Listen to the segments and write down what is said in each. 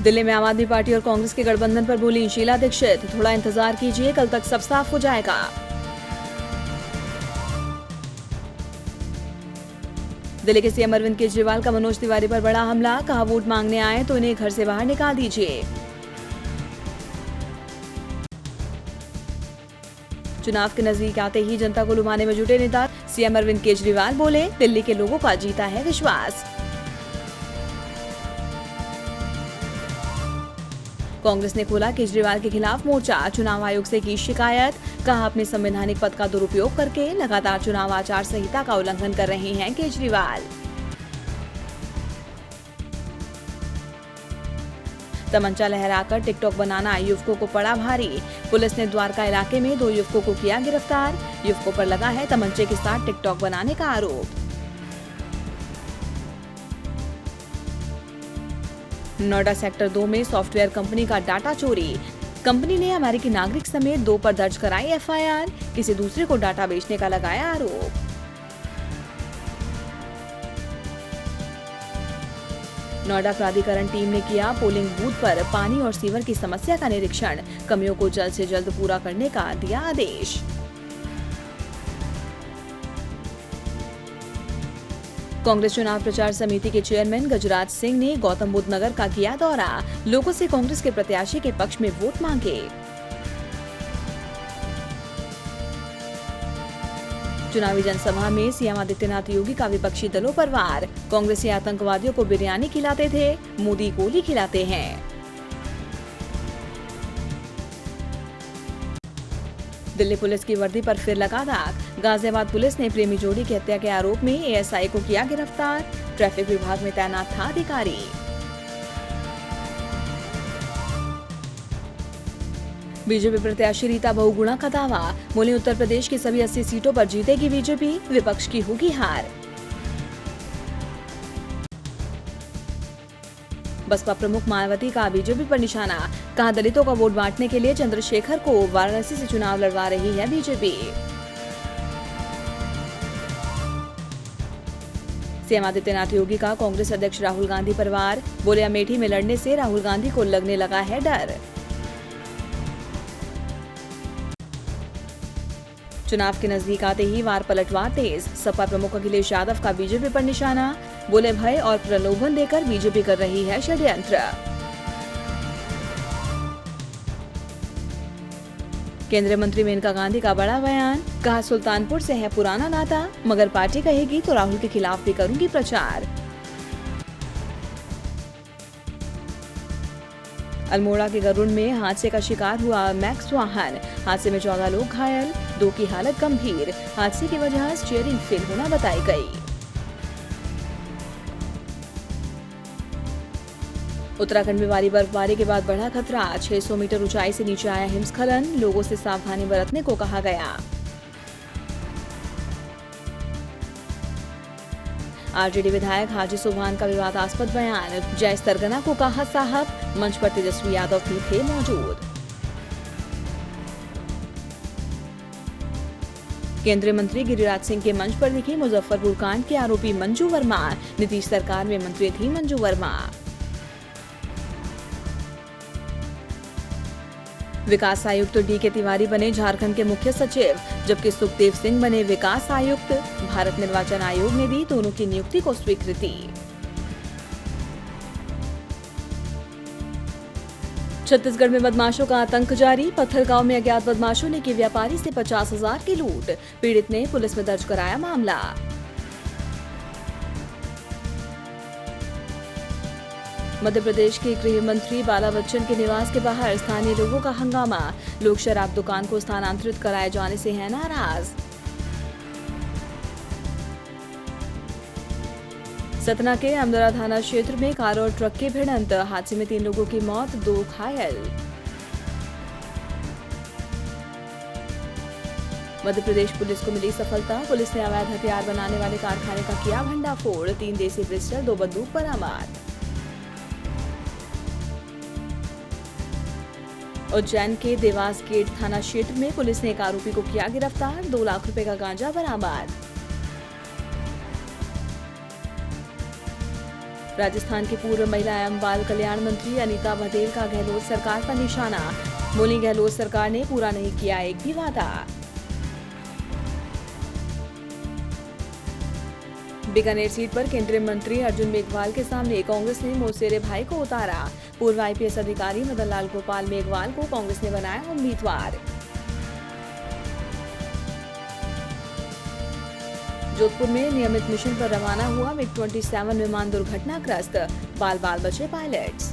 दिल्ली में आम आदमी पार्टी और कांग्रेस के गठबंधन पर बोली शीला दीक्षित, थोड़ा इंतजार कीजिए, कल तक सब साफ हो जाएगा। दिल्ली के सीएम अरविंद केजरीवाल का मनोज तिवारी पर बड़ा हमला, कहा वोट मांगने आए तो इन्हें घर से बाहर निकाल दीजिए। चुनाव के नजदीक आते ही जनता को लुभाने में जुटे नेता, सीएम अरविंद केजरीवाल बोले दिल्ली के लोगों का जीता है विश्वास। कांग्रेस ने खोला केजरीवाल के खिलाफ मोर्चा, चुनाव आयोग से की शिकायत, कहा अपने संवैधानिक पद का दुरुपयोग करके लगातार चुनाव आचार संहिता का उल्लंघन कर रहे हैं केजरीवाल। तमंचा लहराकर टिकटॉक बनाना युवकों को पड़ा भारी, पुलिस ने द्वारका इलाके में 2 युवकों को किया गिरफ्तार, युवकों पर लगा है तमंचे के साथ टिकटॉक बनाने का आरोप। नोएडा सेक्टर 2 में सॉफ्टवेयर कंपनी का डाटा चोरी, कंपनी ने अमेरिकी नागरिक समेत 2 पर दर्ज कराई एफआईआर, किसी दूसरे को डाटा बेचने का लगाया आरोप। नोएडा प्राधिकरण टीम ने किया पोलिंग बूथ पर पानी और सीवर की समस्या का निरीक्षण, कमियों को जल्द से जल्द पूरा करने का दिया आदेश। कांग्रेस चुनाव प्रचार समिति के चेयरमैन गजराज सिंह ने गौतम बुद्ध नगर का किया दौरा, लोगों से कांग्रेस के प्रत्याशी के पक्ष में वोट मांगे। चुनावी जनसभा में सीएम आदित्यनाथ योगी का विपक्षी दलों पर वार, कांग्रेसी आतंकवादियों को बिरयानी खिलाते थे, मोदी गोली खिलाते हैं। दिल्ली पुलिस की वर्दी पर फिर लगा दाग, गाजियाबाद पुलिस ने प्रेमी जोड़ी की हत्या के आरोप में एएसआई को किया गिरफ्तार, ट्रैफिक विभाग में तैनात था अधिकारी। बीजेपी प्रत्याशी रीता बहुगुणा का दावा, बोले उत्तर प्रदेश की सभी 80 सीटों पर जीतेगी बीजेपी, विपक्ष की होगी हार। बसपा प्रमुख मायावती का बीजेपी पर निशाना, कहा दलितों का वोट बांटने के लिए चंद्रशेखर को वाराणसी से चुनाव लड़वा रही है बीजेपी। सीएम आदित्यनाथ योगी का कांग्रेस अध्यक्ष राहुल गांधी पर वार, बोले अमेठी में लड़ने से राहुल गांधी को लगने लगा है डर। चुनाव के नजदीक आते ही वार पलटवार तेज, सपा प्रमुख अखिलेश यादव का बीजेपी पर निशाना, बोले भय और प्रलोभन देकर बीजेपी कर रही है षड्यंत्र। केंद्रीय मंत्री मेनका गांधी का बड़ा बयान, कहा सुल्तानपुर से है पुराना नाता, मगर पार्टी कहेगी तो राहुल के खिलाफ भी करूंगी प्रचार। अल्मोड़ा के गरुड़ में हादसे का शिकार हुआ मैक्स वाहन, हादसे में 14 लोग घायल, 2 की हालत गंभीर, हादसे की वजह स्टीयरिंग फेल होना बताई गई। उत्तराखंड में भारी बर्फबारी के बाद बढ़ा खतरा, 600 मीटर ऊंचाई से नीचे आया हिमस्खलन, लोगों से सावधानी बरतने को कहा गया। आरजेडी विधायक हाजी सुभान का विवादास्पद बयान, जय सरगना को कहा साहब, मंच पर तेजस्वी यादव भी थे मौजूद। केंद्रीय मंत्री गिरिराज सिंह के मंच पर दिखी मुजफ्फरपुर कांड के आरोपी मंजू वर्मा, नीतीश सरकार में मंत्री थी मंजू वर्मा। विकास आयुक्त डी.के. तिवारी बने झारखंड के मुख्य सचिव, जबकि सुखदेव सिंह बने विकास आयुक्त, भारत निर्वाचन आयोग ने दी दोनों की नियुक्ति को स्वीकृति। छत्तीसगढ़ में बदमाशों का आतंक जारी, पत्थलगांव में अज्ञात बदमाशों ने की व्यापारी से 50,000 की लूट, पीड़ित ने पुलिस में दर्ज कराया मामला। मध्य प्रदेश के गृह मंत्री बाला बच्चन के निवास के बाहर स्थानीय लोगों का हंगामा, लोग शराब दुकान को स्थानांतरित कराए जाने से हैं नाराज। सतना के अमदरा थाना क्षेत्र में कार और ट्रक की भिड़ंत, हादसे में 3 लोगों की मौत, 2 घायल। मध्य प्रदेश पुलिस को मिली सफलता, पुलिस ने अवैध हथियार बनाने वाले कारखाने का किया भंडाफोड़, 3 देसी पिस्टल, 2 बंदूक बरामद। उज्जैन के देवास गेट थाना क्षेत्र में पुलिस ने एक आरोपी को किया गिरफ्तार, 2 लाख रुपए का गांजा बरामद। राजस्थान की पूर्व महिला एवं बाल कल्याण मंत्री अनीता बघेल का गहलोत सरकार पर निशाना। बोली, गहलोत सरकार ने पूरा नहीं किया एक भी वादा। बीकानेर सीट पर केंद्रीय मंत्री अर्जुन मेघवाल के सामने कांग्रेस ने मोसेरे भाई को उतारा। पूर्व आईपीएस अधिकारी मदन लाल गोपाल मेघवाल को कांग्रेस ने बनाया उम्मीदवार। जोधपुर में नियमित मिशन पर रवाना हुआ MiG-27 विमान दुर्घटनाग्रस्त, बाल बाल बचे पायलट्स।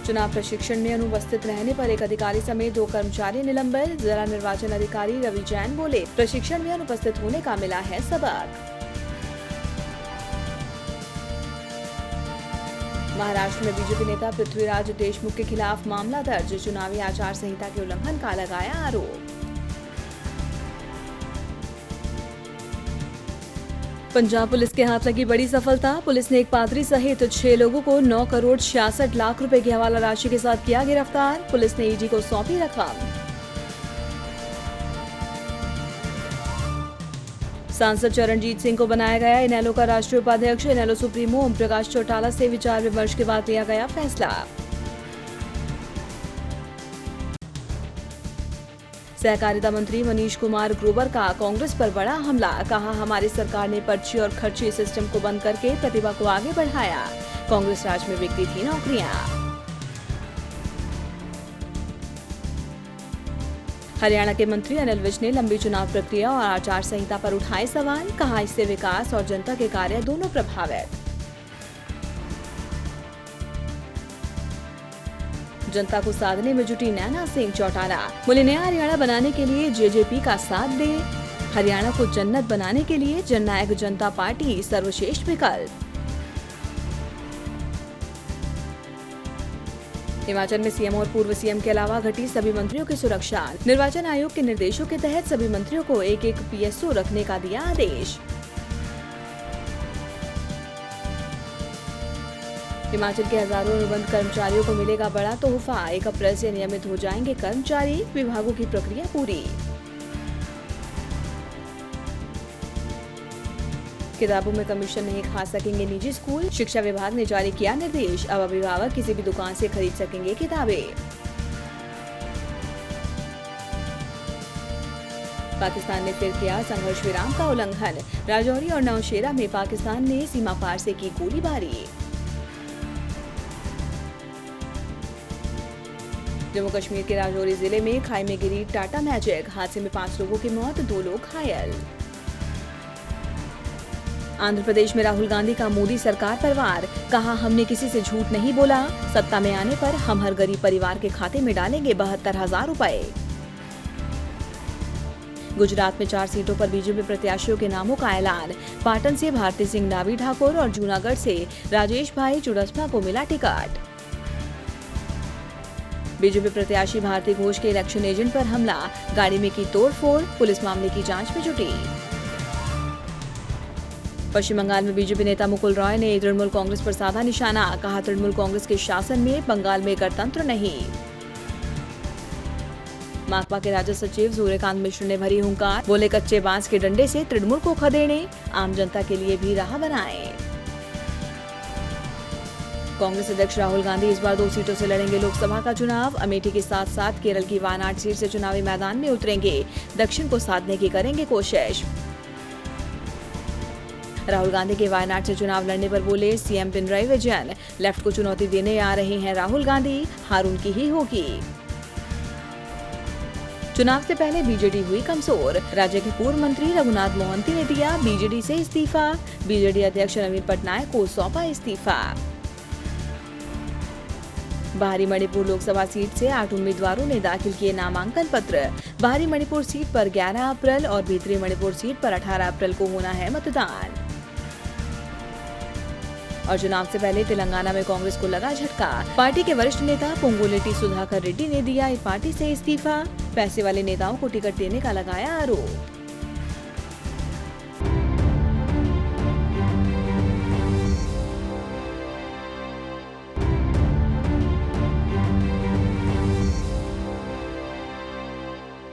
चुनाव प्रशिक्षण में अनुपस्थित रहने पर एक अधिकारी समेत 2 कर्मचारी निलंबित। जिला निर्वाचन अधिकारी रवि जैन बोले, प्रशिक्षण में अनुपस्थित होने का मिला है सबक। महाराष्ट्र में बीजेपी नेता पृथ्वीराज देशमुख के खिलाफ मामला दर्ज। चुनावी आचार संहिता के उल्लंघन का लगाया आरोप। पंजाब पुलिस के हाथ लगी बड़ी सफलता। पुलिस ने एक पादरी सहित 6 लोगों को 9 करोड़ 66 लाख रुपए की हवाला राशि के साथ किया गिरफ्तार। पुलिस ने ईडी को सौंपी रकम। सांसद चरणजीत सिंह को बनाया गया इनेलो का राष्ट्रीय उपाध्यक्ष। इनेलो सुप्रीमो ओम प्रकाश चौटाला से विचार विमर्श के बाद लिया गया फैसला। सहकारिता मंत्री मनीष कुमार ग्रोवर का कांग्रेस पर बड़ा हमला। कहा, हमारी सरकार ने पर्ची और खर्ची सिस्टम को बंद करके प्रतिभा को आगे बढ़ाया। कांग्रेस राज में बिकती थी नौकरियां। हरियाणा के मंत्री अनिल विज ने लंबी चुनाव प्रक्रिया और आचार संहिता पर उठाए सवाल। कहा, इससे विकास और जनता के कार्य दोनों प्रभावित। जनता को साधने में जुटी नैना सिंह चौटाला। बोले, नया हरियाणा बनाने के लिए जेजेपी का साथ दे। हरियाणा को जन्नत बनाने के लिए जननायक जनता पार्टी सर्वश्रेष्ठ विकल्प। हिमाचल में सीएम और पूर्व सीएम के अलावा घटी सभी मंत्रियों की सुरक्षा। निर्वाचन आयोग के निर्देशों के तहत सभी मंत्रियों को एक पीएसओ रखने का दिया आदेश। हिमाचल के हजारों अनुबंध कर्मचारियों को मिलेगा बड़ा तोहफा। 1 अप्रैल से नियमित हो जाएंगे कर्मचारी। विभागों की प्रक्रिया पूरी। किताबों में कमीशन नहीं खा सकेंगे निजी स्कूल। शिक्षा विभाग ने जारी किया निर्देश। अब अभिभावक किसी भी दुकान से खरीद सकेंगे किताबें। पाकिस्तान ने फिर किया संघर्ष विराम का उल्लंघन। राजौरी और नौशेरा में पाकिस्तान ने सीमा पार से की गोलीबारी। जम्मू कश्मीर के राजौरी जिले में खाई में गिरी टाटा मैजिक। हादसे में 5 लोगों की मौत, 2 लोग घायल। आंध्र प्रदेश में राहुल गांधी का मोदी सरकार पर वार। कहा, हमने किसी से झूठ नहीं बोला। सत्ता में आने पर हम हर गरीब परिवार के खाते में डालेंगे 72,000 रुपए। गुजरात में 4 सीटों पर बीजेपी प्रत्याशियों के नामों का ऐलान। पाटन से भारती सिंह नावी ठाकुर और जूनागढ़ से राजेश भाई चुड़समा को मिला टिकट। बीजेपी प्रत्याशी भारती घोष के इलेक्शन एजेंट पर हमला। गाड़ी में की तोड़फोड़। पुलिस मामले की जांच में जुटी। पश्चिम बंगाल में बीजेपी नेता मुकुल रॉय ने तृणमूल कांग्रेस पर साधा निशाना। कहा, तृणमूल कांग्रेस के शासन में बंगाल में गणतंत्र नहीं। माकपा के राज्य सचिव सूर्यकांत मिश्र ने भरी हुंकार। बोले, कच्चे बांस के डंडे से तृणमूल को खदेड़े, आम जनता के लिए भी राह बनाए। कांग्रेस अध्यक्ष राहुल गांधी इस बार 2 सीटों से लड़ेंगे लोकसभा का चुनाव। अमेठी के साथ साथ केरल की वायनाड सीट से चुनावी मैदान में उतरेंगे। दक्षिण को साधने की करेंगे कोशिश। राहुल गांधी के वायनाड से चुनाव लड़ने पर बोले सीएम पिनराई विजयन, लेफ्ट को चुनौती देने आ रहे हैं राहुल गांधी, हार उनकी ही होगी। चुनाव से पहले बीजेडी हुई कमजोर। राज्य के पूर्व मंत्री रघुनाथ मोहंती ने दिया बीजेडी से इस्तीफा। बीजेडी अध्यक्ष नवीन पटनायक को सौंपा इस्तीफा। बाहरी मणिपुर लोकसभा सीट से 8 उम्मीदवारों ने दाखिल किए नामांकन पत्र। बाहरी मणिपुर सीट पर 11 अप्रैल और भीतरी मणिपुर सीट पर 18 अप्रैल को होना है मतदान। और चुनाव से पहले तेलंगाना में कांग्रेस को लगा झटका। पार्टी के वरिष्ठ नेता पोंगुलेटी सुधाकर रेड्डी ने दिया पार्टी से इस्तीफा। पैसे वाले नेताओं को टिकट देने का लगाया आरोप।